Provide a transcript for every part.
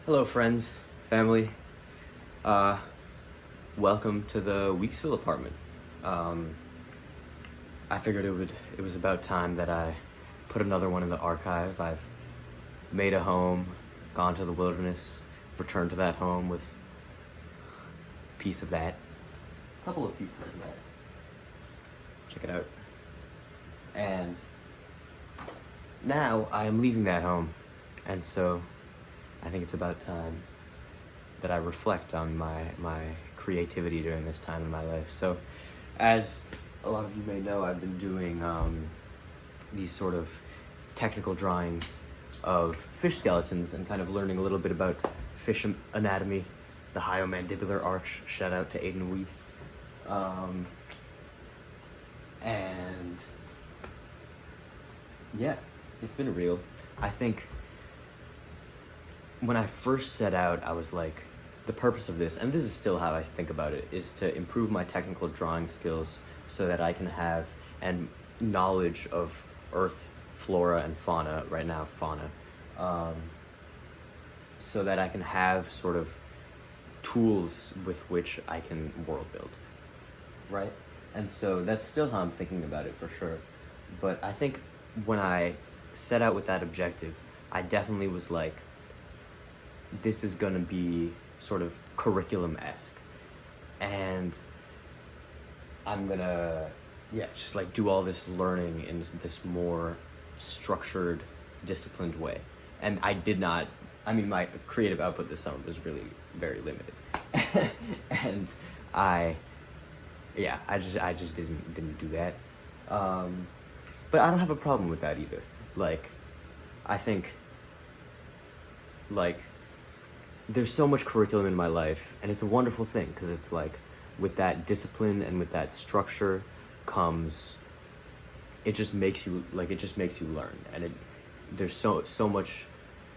Hello friends, family. Uh, Welcome to the Weeksville apartment. I figured it was about time that I put another one in the archive. I've made a home, gone to the wilderness, returned to that home with a piece of that. A couple of pieces of that. Check it out. And now I am leaving that home. And so I think it's about time that I reflect on my creativity during this time in my life. So, as a lot of you may know, I've been doing these sort of technical drawings of fish skeletons and kind of learning a little bit about fish anatomy, the hyomandibular arch. Shout out to Aiden Weiss. And yeah, it's been real. I think when I first set out, I was like, the purpose of this, and this is still how I think about it, is to improve my technical drawing skills so that I can have and knowledge of earth, flora, and fauna, right now fauna, so that I can have sort of tools with which I can world build, right? And so that's still how I'm thinking about it for sure. But I think when I set out with that objective, I definitely was like, this is gonna be sort of curriculum-esque, and I'm gonna, just like do all this learning in this more structured, disciplined way. And my creative output this summer was really very limited. And I just didn't do that. But I don't have a problem with that either. Like, I think, like, there's so much curriculum in my life, and it's a wonderful thing, because it's like, with that discipline and with that structure comes, it just makes you learn, and there's so much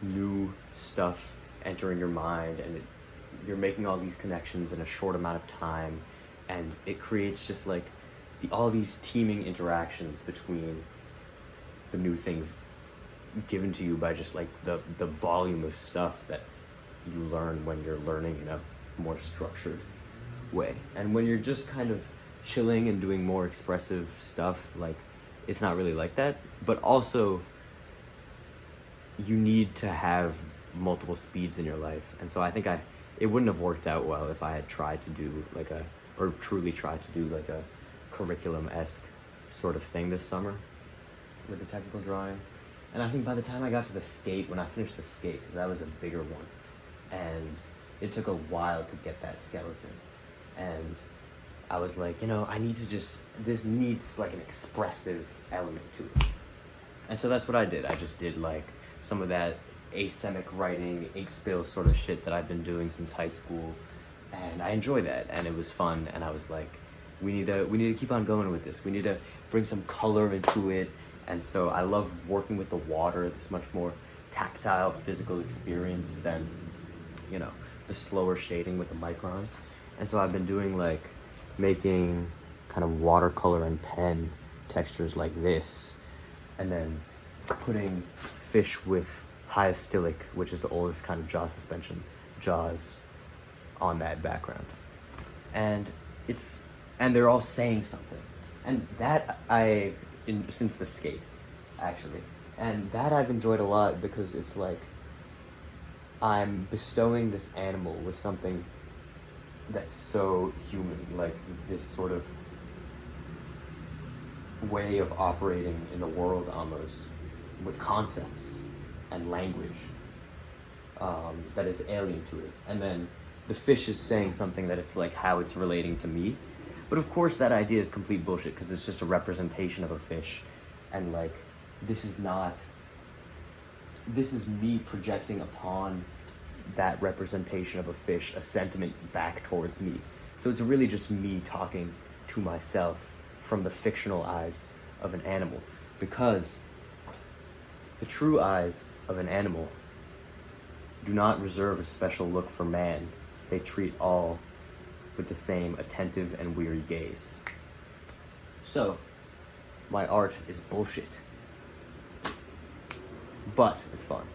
new stuff entering your mind, and you're making all these connections in a short amount of time, and it creates just like all these teaming interactions between the new things given to you by just like the volume of stuff that you learn when you're learning in a more structured way. And when you're just kind of chilling and doing more expressive stuff, like, it's not really like that. But also, you need to have multiple speeds in your life. And so I think it wouldn't have worked out well if I had tried to do truly tried to do like a curriculum-esque sort of thing this summer with the technical drawing. And I think by the time I got to the skate, when I finished the skate, because that was a bigger one, and it took a while to get that skeleton, and I was like, this needs like an expressive element to it. And so that's what I did. I just did like some of that asemic writing, ink spill sort of shit that I've been doing since high school, and I enjoy that, and it was fun. And I was like, we need to keep on going with this. We need to bring some color into it. And so I love working with the water. It's much more tactile, physical experience than, the slower shading with the microns. And so I've been doing like making kind of watercolor and pen textures like this, and then putting fish with hyostilic, which is the oldest kind of jaw suspension, jaws, on that background. And they're all saying something. And that since the skate, actually. And that I've enjoyed a lot, because it's like, I'm bestowing this animal with something that's so human, like this sort of way of operating in the world, almost, with concepts and language that is alien to it. And then the fish is saying something that it's like how it's relating to me. But of course that idea is complete bullshit, because it's just a representation of a fish. And like, this is me projecting upon that representation of a fish a sentiment back towards me. So it's really just me talking to myself from the fictional eyes of an animal, because the true eyes of an animal do not reserve a special look for man. They treat all with the same attentive and weary gaze. So, my art is bullshit. But it's fun.